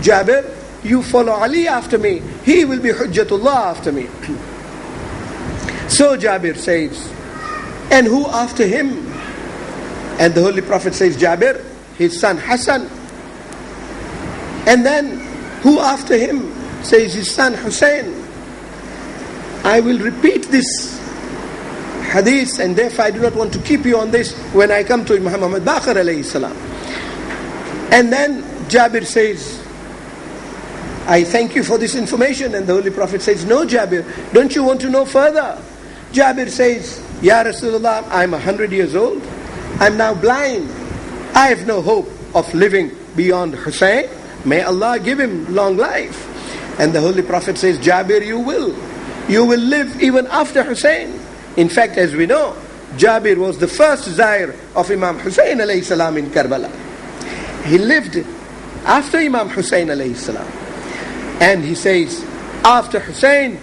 Jabir, you follow Ali after me. He will be Hujjatullah after me. So Jabir says, and who after him? And the Holy Prophet says, Jabir, his son Hassan. And then who after him? Says his son Hussein. I will repeat this hadith, and therefore I do not want to keep you on this when I come to Muhammad Baqir alayhi salam. And then Jabir says, I thank you for this information. And the Holy Prophet says, no Jabir, don't you want to know further? Jabir says, Ya Rasulullah, I'm 100 years old. I'm now blind. I have no hope of living beyond Hussein. May Allah give him long life. And the Holy Prophet says, Jabir, you will. You will live even after Hussein. In fact, as we know, Jabir was the first Zair of Imam Hussein alayhi salam in Karbala. He lived after Imam Hussein alayhi salam. And he says, after Hussein,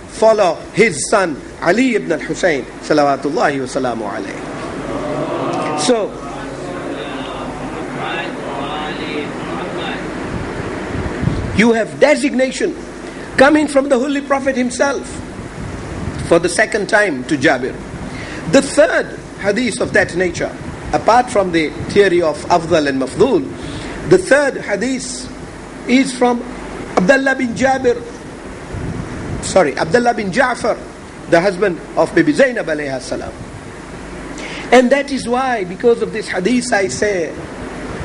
follow his son Ali ibn al-Hussein salawatullahi wa salamu alayhi. So, you have designation coming from the Holy Prophet himself for the second time to Jabir. The third hadith of that nature, apart from the theory of Afdal and Mafdul, the third hadith is from Abdullah bin Ja'far, the husband of Bibi Zainab alayha salam. And that is why, because of this hadith, I say,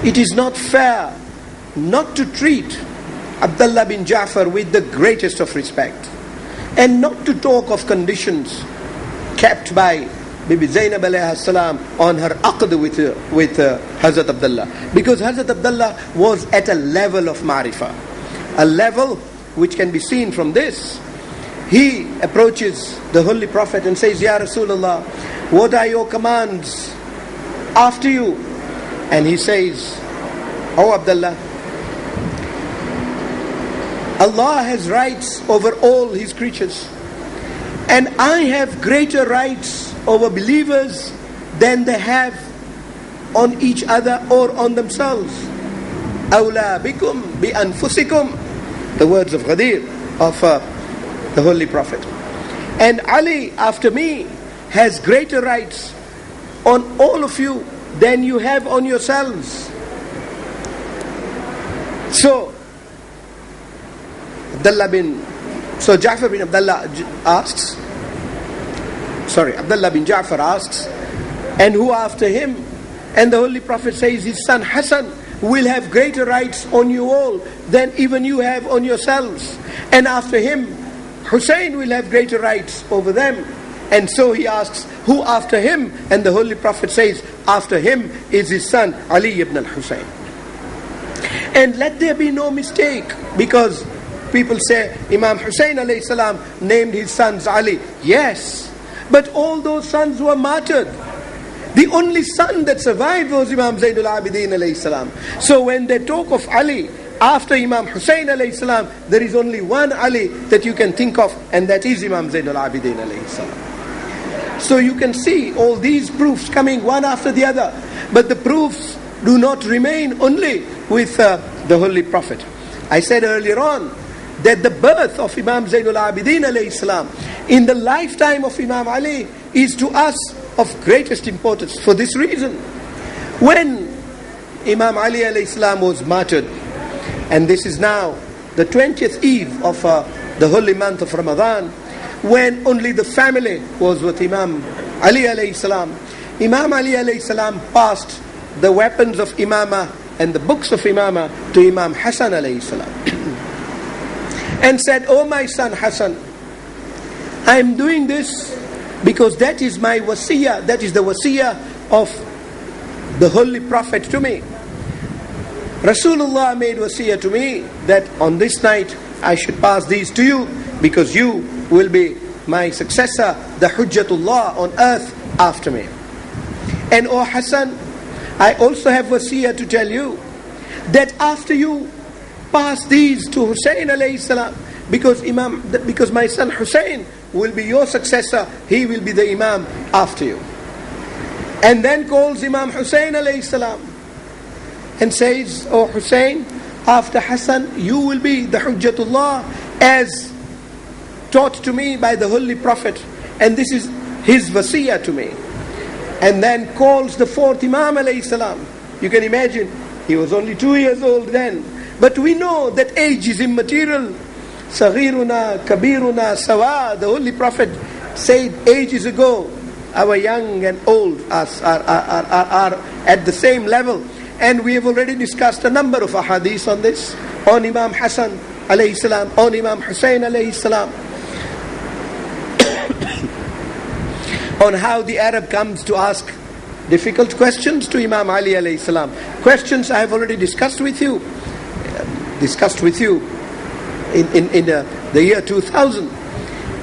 it is not fair not to treat Abdullah bin Ja'far with the greatest of respect, and not to talk of conditions kept by Bibi Zainab alayha salam on her aqd with Hazrat Abdullah. Because Hazrat Abdullah was at a level of ma'rifah, a level which can be seen from this. He approaches the Holy Prophet and says, Ya Rasulullah, what are your commands after you? And he says, Oh Abdullah, Allah has rights over all His creatures, and I have greater rights over believers than they have on each other or on themselves. Awla bikum bi anfusikum, the words of Ghadir, of the Holy Prophet. And Ali after me has greater rights on all of you than you have on yourselves. So Abdullah bin Ja'far asks, and who after him? And the Holy Prophet says his son Hassan will have greater rights on you all than even you have on yourselves. And after him, Hussein will have greater rights over them. And so he asks, who after him? And the Holy Prophet says, after him is his son Ali ibn al-Hussein. And let there be no mistake, because people say Imam Hussein alayhi salam named his sons Ali. Yes, but all those sons were martyred. The only son that survived was Imam Zainul Abidin alayhi salam. So when they talk of Ali after Imam Hussein alayhi salam, there is only one Ali that you can think of, and that is Imam Zainul Abidin alayhi salam. So you can see all these proofs coming one after the other, but the proofs do not remain only with the Holy Prophet. I said earlier on that the birth of Imam Zainul Abidin alayhi salam in the lifetime of Imam Ali is to us of greatest importance for this reason. When Imam Ali alayhi salam was martyred, and this is now the 20th eve of the holy month of Ramadan, when only the family was with Imam Ali alayhi salam, Imam Ali alayhi salam passed the weapons of Imamah and the books of Imamah to Imam Hassan alayhi salam and said, oh my son Hassan, I am doing this because that is my wasiyah, that is the wasiyah of the Holy Prophet to me. Rasulullah made wasiyah to me that on this night I should pass these to you, because you will be my successor, the Hujjatullah on earth after me. And oh Hassan, I also have wasiyah to tell you that after you pass these to Hussein alayhi salam, because my son Hussein will be your successor, he will be the Imam after you. And then calls Imam Hussein alayhi salam and says, "Oh Hussein, after Hassan, you will be the Hujjatullah as taught to me by the Holy Prophet, and this is his wasiyah to me." And then calls the fourth Imam alayhi salam. You can imagine, he was only 2 years old then. But we know that age is immaterial. Saghiruna, kabiruna, sawa. The Holy Prophet said ages ago, our young and old are at the same level. And we have already discussed a number of ahadith on this, on Imam Hassan alayhi salam, on Imam Hussein alayhi salam, on how the Arab comes to ask difficult questions to Imam Ali alayhi salam. Questions I have already discussed with you in the year 2000.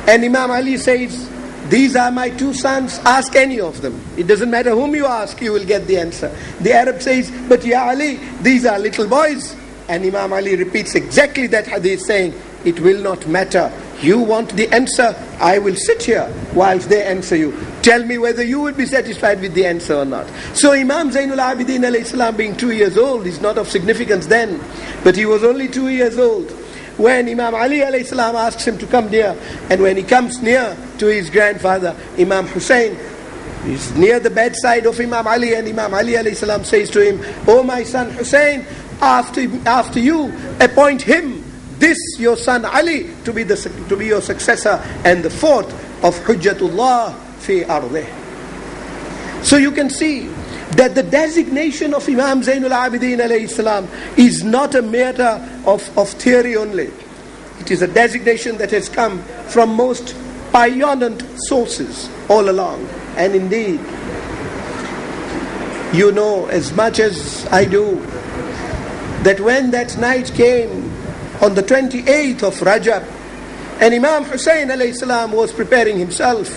And Imam Ali says, "These are my two sons, ask any of them. It doesn't matter whom you ask, you will get the answer." The Arab says, "But Ya Ali, these are little boys." And Imam Ali repeats exactly that hadith, saying, "It will not matter. You want the answer, I will sit here whilst they answer you. Tell me whether you would be satisfied with the answer or not." So Imam Zainul Abidin alayhi salam, being 2 years old, is not of significance then, but he was only 2 years old when Imam Ali alayhi salam asks him to come near. And when he comes near to his grandfather Imam Hussein, he's near the bedside of Imam Ali, and Imam Ali alayhi salam says to him, "Oh my son Hussein, after you appoint him, this your son Ali, to be your successor and the fourth of Hujjatullah fi ardih." So you can see that the designation of Imam Zainul Abidin alayhi salam is not a matter of theory only. It is a designation that has come from most pionent sources all along. And indeed, you know as much as I do that when that night came on the 28th of Rajab, and Imam Hussein alayhi salam was preparing himself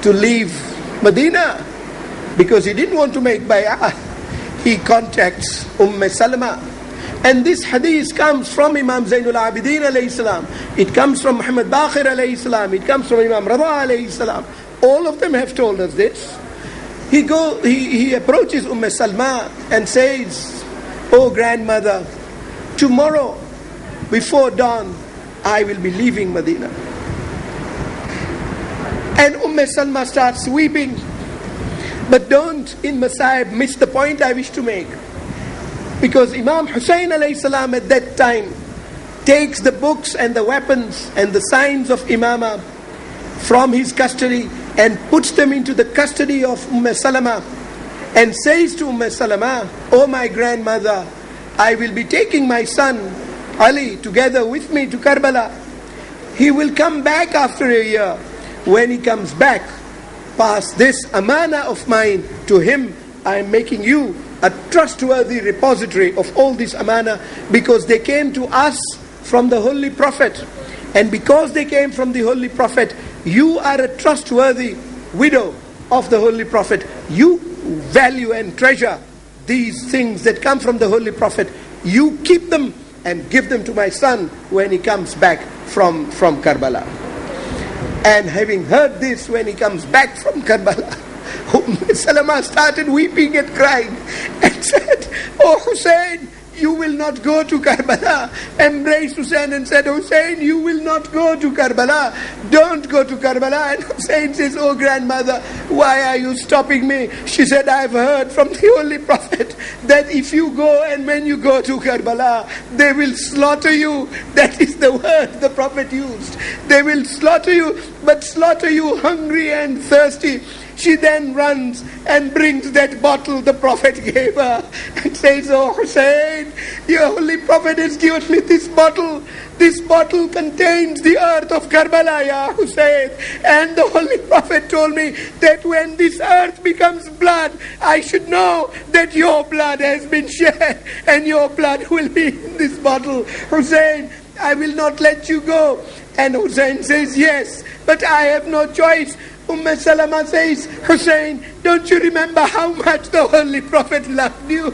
to leave Medina because he didn't want to make bay'ah, he contacts Salama. And this hadith comes from Imam Zainul Abidin alayhi salam. It comes from Muhammad Baqir alayhi salam. It comes from Imam Rada alayhi salam. All of them have told us this. He approaches Salma and says, "Oh grandmother, tomorrow before dawn, I will be leaving Medina." And Salma starts weeping. But don't, in Masayib, miss the point I wish to make. Because Imam Hussein alayhi salam at that time takes the books and the weapons and the signs of Imama from his custody and puts them into the custody of Salama, and says to Salama, "Oh my grandmother, I will be taking my son Ali together with me to Karbala. He will come back after a year. When he comes back, pass this amana of mine to him. I am making you a trustworthy repository of all this amana, because they came to us from the Holy Prophet. And because they came from the Holy Prophet, you are a trustworthy widow of the Holy Prophet. You value and treasure these things that come from the Holy Prophet. You keep them and give them to my son when he comes back from Karbala." And having heard this, when he comes back from Karbala, Salama started weeping and crying and said, "Oh Hussein, you will not go to Karbala." Embraced Hussein and said, "Hussein, you will not go to Karbala. Don't go to Karbala." And Hussein says, "Oh grandmother, why are you stopping me?" She said, "I've heard from the Holy Prophet that if you go and when you go to Karbala, they will slaughter you." That is the word the Prophet used. They will slaughter you, but slaughter you hungry and thirsty. She then runs and brings that bottle the Prophet gave her and says, "Oh Hussein, your Holy Prophet has given me this bottle. This bottle contains the earth of Karbala, Ya Hussein. And the Holy Prophet told me that when this earth becomes blood, I should know that your blood has been shed and your blood will be in this bottle. Hussein, I will not let you go." And Hussein says, "Yes, but I have no choice." Salama says, Hussein, don't you remember how much the Holy Prophet loved you?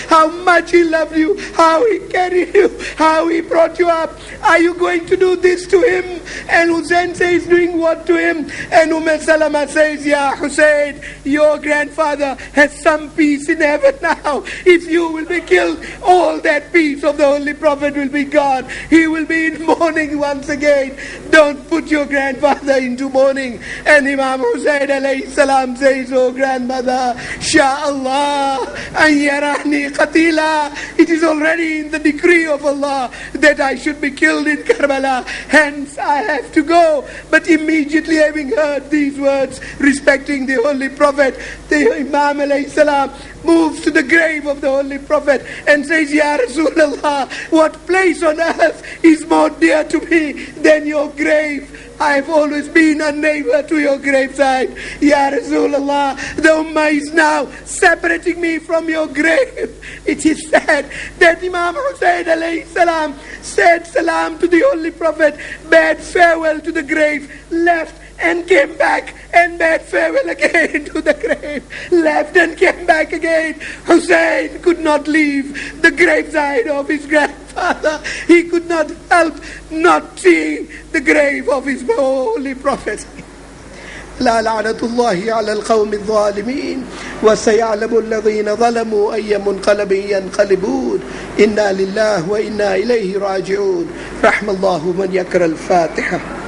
How much he loved you, how he carried you, how he brought you up. Are you going to do this to him? And Hussein says, doing what to him? And Salama says, yeah, Hussein, your grandfather has some peace in heaven now. If you will be killed, all that peace of the Holy Prophet will be gone. He will be in mourning once again. Don't put your grandfather into mourning. And Imam Hussein alayhi salam says, oh grandmother, Sha'Allah, an yarani qatila. It is already in the decree of Allah that I should be killed in Karbala. Hence I have to go. But immediately having heard these words respecting the Holy Prophet, the Imam alayhi salam moves to the grave of the Holy Prophet and says, Ya Rasulullah, what place on earth is more dear to me than your grave? I have always been a neighbor to your graveside. Ya Rasulullah, the Ummah is now separating me from your grave. It is said that Imam Hussein alayhi salam said salam to the Holy Prophet, bade farewell to the grave, left and came back and bade farewell again to the grave, left and came back again. Hussein could not leave the graveside of his grandfather. He could not help not seeing the grave of his holy prophet. لا لعنة الله على القوم الظالمين وسيعلم الذين ظلموا أي منقلب ينقلبون إنا لله وإنا إليه راجعون. رحم الله من يقرأ الفاتحة.